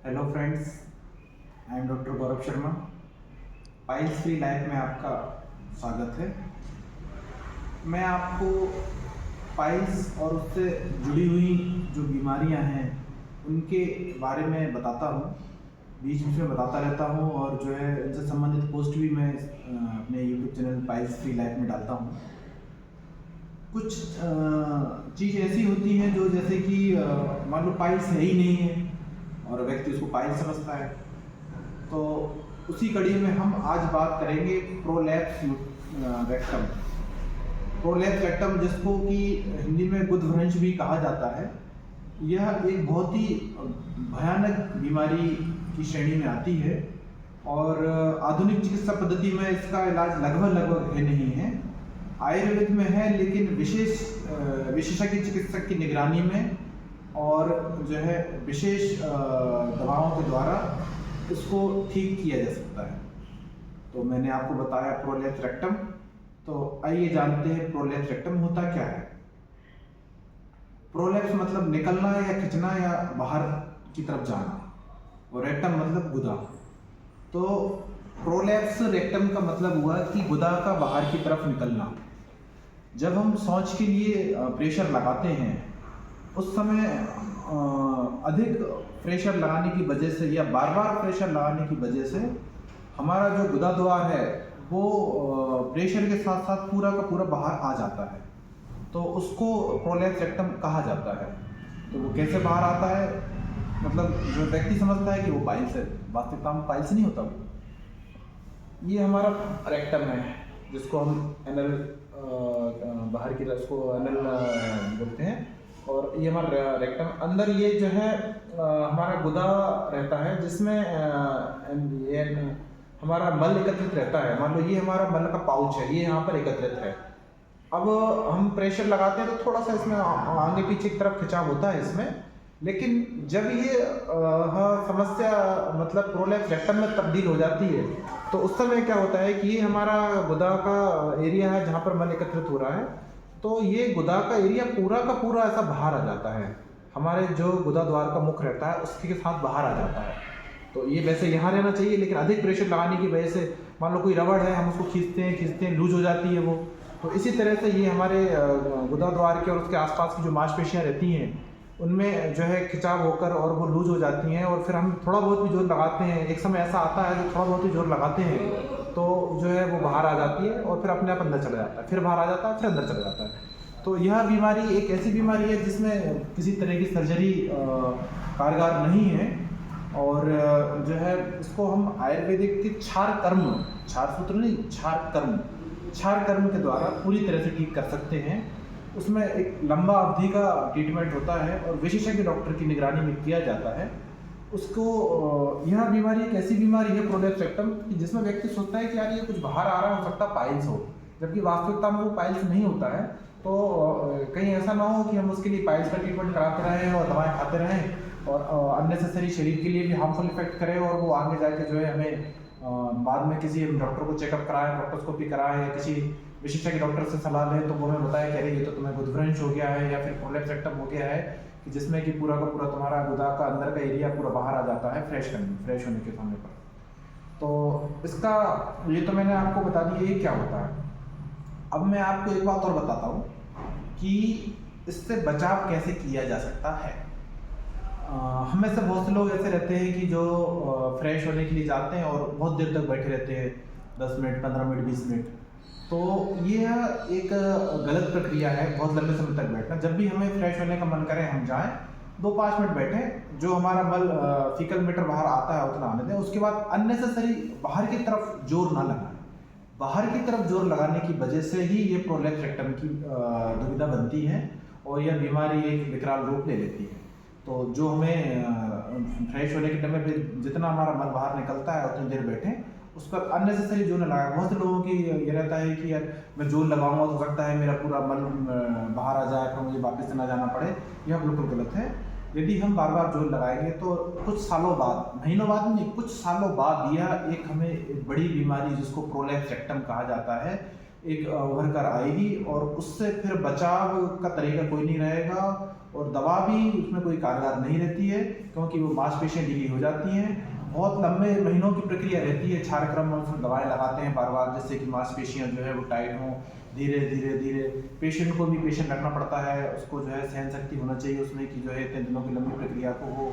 Hello friends, I am doctor Gaurav Sharma. Piles free life में आपका स्वागत है। मैं आपको पाइल्स और उससे जुड़ी हुई जो बीमारियां हैं उनके बारे में बताता हूँ, बीच बीच में बताता रहता हूँ और जो है इनसे संबंधित पोस्ट भी मैं अपने YouTube channel piles free life में डालता हूँ। कुछ चीज़ ऐसी होती हैं जो जैसे कि मान लो पाइल्स है ही नहीं है और व्यक्ति उसको पाइल समझता है, तो उसी कड़ी में हम आज बात करेंगे प्रोलैप्स रेक्टम। प्रोलैप्स रेक्टम, जिसको कि हिंदी में गुदभ्रंश भी कहा जाता है, यह एक बहुत ही भयानक बीमारी की श्रेणी में आती है और आधुनिक चिकित्सा पद्धति में इसका इलाज लगभग है नहीं है। आयुर्वेद में है, लेकिन विशेषज्ञ चिकित्सक की निगरानी में और जो है विशेष दवाओं के द्वारा इसको ठीक किया जा सकता है। तो मैंने आपको बताया प्रोलैप्स रेक्टम, तो आइए जानते हैं प्रोलैप्स रेक्टम होता क्या है। प्रोलैप्स मतलब निकलना या खिंचना या बाहर की तरफ जाना, और रेक्टम मतलब गुदा। तो प्रोलैप्स रेक्टम का मतलब हुआ कि गुदा का बाहर की तरफ निकलना। जब हम शौच के लिए प्रेशर लगाते हैं उस समय अधिक प्रेशर लगाने की वजह से या बार बार प्रेशर लगाने की वजह से हमारा जो गुदा द्वार है वो प्रेशर के साथ साथ पूरा का पूरा बाहर आ जाता है, तो उसको प्रोलैप्स रेक्टम कहा जाता है। तो वो कैसे बाहर आता है, मतलब जो व्यक्ति समझता है कि वो पाइल्स है, वास्तविकता में पाइल्स नहीं होता। ये हमारा रेक्टम है जिसको हम एनल बाहर की तरफ उसको एनल बोलते हैं, और ये हमारा रेक्टम अंदर ये जो है हमारा गुदा रहता है जिसमें ये हमारा मल एकत्रित रहता है। मान लो ये हमारा मल का पाउच है, ये यहाँ पर एकत्रित है। अब हम प्रेशर लगाते हैं तो थोड़ा सा इसमें आगे पीछे की तरफ खिंचाव होता है इसमें, लेकिन जब ये समस्या मतलब प्रोलैप्स रेक्टम में तब्दील हो जाती है तो उस समय क्या होता है कि ये हमारा गुदा का एरिया है जहाँ पर मल एकत्रित हो रहा है, तो ये गुदा का एरिया पूरा का पूरा ऐसा बाहर आ जाता है। हमारे जो गुदा द्वार का मुख रहता है उसके साथ बाहर आ जाता है। तो ये वैसे यहाँ रहना चाहिए, लेकिन अधिक प्रेशर लगाने की वजह से मान लो कोई रबड़ है, हम उसको खींचते हैं लूज हो जाती है वो। तो इसी तरह से ये हमारे गुदा द्वार के और उसके आसपास की जो मांसपेशियाँ रहती हैं उनमें जो है खिंचाव होकर और वो लूज हो जाती हैं, और फिर हम थोड़ा बहुत भी जोर लगाते हैं, एक समय ऐसा आता है जो थोड़ा बहुत भी जोर लगाते हैं तो जो है वो बाहर आ जाती है और फिर अपने आप अंदर चला जाता है, फिर बाहर आ जाता है, फिर अंदर चला जाता है। तो यह बीमारी एक ऐसी बीमारी है जिसमें किसी तरह की सर्जरी कारगर नहीं है, और जो है इसको हम आयुर्वेदिक के क्षार सूत्र नहीं, क्षार कर्म के द्वारा पूरी तरह से ठीक कर सकते हैं। उसमें एक लंबा अवधि का ट्रीटमेंट होता है और विशेषज्ञ डॉक्टर की निगरानी में किया जाता है उसको। यह बीमारी एक ऐसी बीमारी है प्रोलैप्स रेक्टम जिसमें व्यक्ति सोचता है कि यार ये कुछ बाहर आ रहा हो सकता है पाइल्स हो, जबकि वास्तविकता में वो पाइल्स नहीं होता है। तो कहीं ऐसा ना हो कि हम उसके लिए पाइल्स का ट्रीटमेंट कराते रहें और दवाएं खाते रहें और अननेसेसरी शरीर के लिए भी हार्मफुल इफेक्ट करें, और वो आगे जाके जो है हमें बाद में किसी डॉक्टर को चेकअप कराएं, डॉक्टरस्कोपी कराएं या किसी विशेषज्ञ डॉक्टर से सलाह लें तो वो हमें बताया कि अरे ये तो तुम्हें गुदभ्रंश हो गया है या फिर प्रोलैप्स रेक्टम हो गया है, कि जिसमें कि पूरा का पूरा तुम्हारा गुदा का अंदर का एरिया पूरा बाहर आ जाता है फ्रेश होने के समय पर। तो इसका ये तो मैंने आपको बता दिया ये क्या होता है। अब मैं आपको एक बात और बताता हूँ कि इससे बचाव कैसे किया जा सकता है। हमें से बहुत से लोग ऐसे रहते हैं कि जो फ्रेश होने के लिए जाते हैं और बहुत देर तक बैठे रहते हैं, 10 मिनट 15 मिनट 20 मिनट। तो ये एक गलत प्रक्रिया है बहुत लंबे समय तक बैठना। जब भी हमें फ्रेश होने का मन करे हम जाएं, 2-5 मिनट बैठें, जो हमारा मल फीकल मीटर बाहर आता है उतना आने दें, उसके बाद अननेसेसरी बाहर की तरफ जोर ना लगाएं। बाहर की तरफ जोर लगाने की वजह से ही ये प्रोलैप्स रेक्टम की दुविधा बनती है और यह बीमारी एक विकराल रूप ले लेती है। तो जो हमें फ्रेश होने के टाइम में जितना हमारा मल बाहर निकलता है उतनी देर बैठें, उस पर अननेसेसरी जोर न लगाएं। बहुत से लोगों की ये रहता है कि यार मैं जोर लगाऊंगा तो हो सकता है मेरा पूरा मल बाहर आ जाए फिर मुझे वापस से ना जाना पड़े। यह बिल्कुल गलत है। यदि हम बार बार जोर लगाएंगे तो कुछ सालों बाद, महीनों बाद नहीं, कुछ सालों बाद यह एक हमें बड़ी बीमारी जिसको प्रोलैप्स रेक्टम कहा जाता है, एक उभर कर आएगी और उससे फिर बचाव का तरीका कोई नहीं रहेगा और दवा भी उसमें कोई कारगर नहीं रहती है, क्योंकि वो मांसपेशियाँ ढीली हो जाती हैं। बहुत लंबे महीनों की प्रक्रिया रहती है, क्षारक्रम में उसमें दवाएं लगाते हैं बार बार, जिससे कि मांसपेशियाँ जो है वो टाइट हों। धीरे धीरे धीरे पेशेंट को भी पेशेंट रखना पड़ता है, उसको जो है सहन शक्ति होना चाहिए उसमें कि जो है इतने दिनों की लंबी प्रक्रिया को वो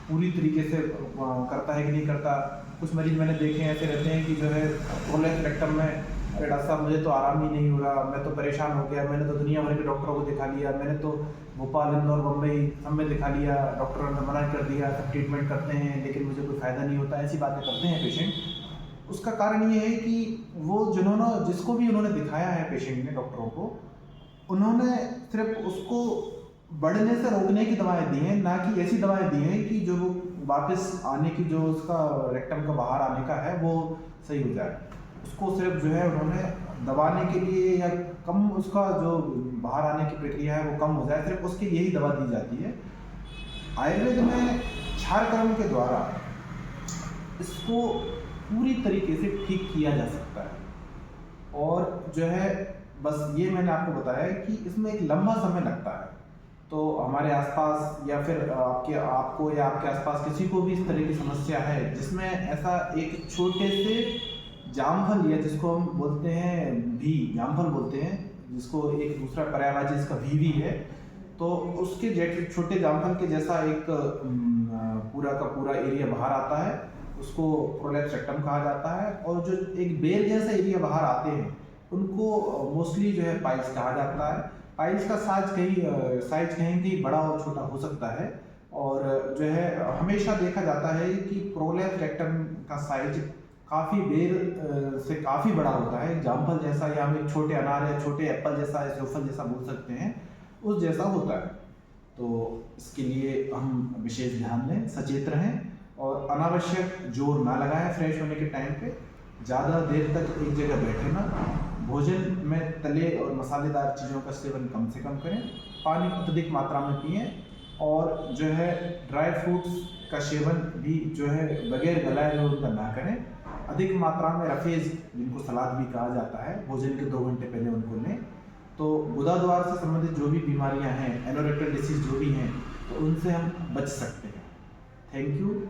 पूरी तरीके से करता है कि नहीं करता। कुछ मरीज मैंने देखे हैं ऐसे रहते हैं कि जो है प्रोलैप्स रेक्टम में, अरे डॉक्टर साहब मुझे तो आराम ही नहीं हो रहा, मैं तो परेशान हो गया, मैंने तो दुनिया भर के डॉक्टरों को दिखा लिया, मैंने तो भोपाल, इंदौर, मुंबई सब में दिखा लिया, डॉक्टरों ने मना कर दिया, सब ट्रीटमेंट करते हैं लेकिन मुझे कोई फ़ायदा नहीं होता, ऐसी बातें करते हैं पेशेंट। उसका कारण ये है कि वो जिसको भी उन्होंने दिखाया है पेशेंट ने डॉक्टरों को, उन्होंने सिर्फ उसको बढ़ने से रोकने की दवाएं दी हैं, ना कि ऐसी दवाएं दी हैं कि जो वो वापस आने की, जो उसका रेक्टम का बाहर आने का है वो सही हो जाए। उसको सिर्फ जो है उन्होंने दबाने के लिए या कम उसका जो बाहर आने की प्रक्रिया है वो कम हो जाए, सिर्फ उसके लिए ही दवा दी जाती है। आयुर्वेद में क्षारक्रम के द्वारा इसको पूरी तरीके से ठीक किया जा सकता है और जो है बस ये मैंने आपको बताया कि इसमें एक लंबा समय लगता है। तो हमारे आसपास या फिर आपको या आपके आसपास किसी को भी इस तरह की समस्या है जिसमें ऐसा एक छोटे से जामफल, या जिसको हम बोलते हैं जामफल बोलते हैं, जिसको एक दूसरा पर्यायवाची इसका भी है, तो उसके जैसे छोटे जामफल के जैसा एक पूरा का पूरा एरिया बाहर आता है, उसको प्रोलैप्स रेक्टम कहा जाता है। और जो एक बेल जैसा एरिया बाहर आते हैं उनको मोस्टली जो है पाइल्स कहा जाता है। पाइल्स का साइज कहीं बड़ा और छोटा हो सकता है और जो है हमेशा देखा जाता है कि प्रोलैप्स रेक्टम का साइज काफ़ी बेल से काफ़ी बड़ा होता है, जामफल जैसा, या हम एक छोटे अनार या छोटे एप्पल जैसा या सेवफल जैसा बोल सकते हैं, उस जैसा होता है। तो इसके लिए हम विशेष ध्यान दें, सचेत रहें और अनावश्यक जोर ना लगाएं फ्रेश होने के टाइम पे। ज़्यादा देर तक एक जगह बैठे ना, भोजन में तले और मसालेदार चीज़ों का सेवन कम से कम करें, पानी अत्यधिक मात्रा में पिएं और जो है ड्राई फ्रूट्स का सेवन भी जो है बगैर गलाए हुए उनका ना करें। अधिक मात्रा में रफेज, जिनको सलाद भी कहा जाता है, भोजन के 2 घंटे पहले उनको लें। तो गुदा द्वार से संबंधित जो भी बीमारियां हैं, एनोरेक्टल डिसीज जो भी हैं, तो उनसे हम बच सकते हैं। Thank you.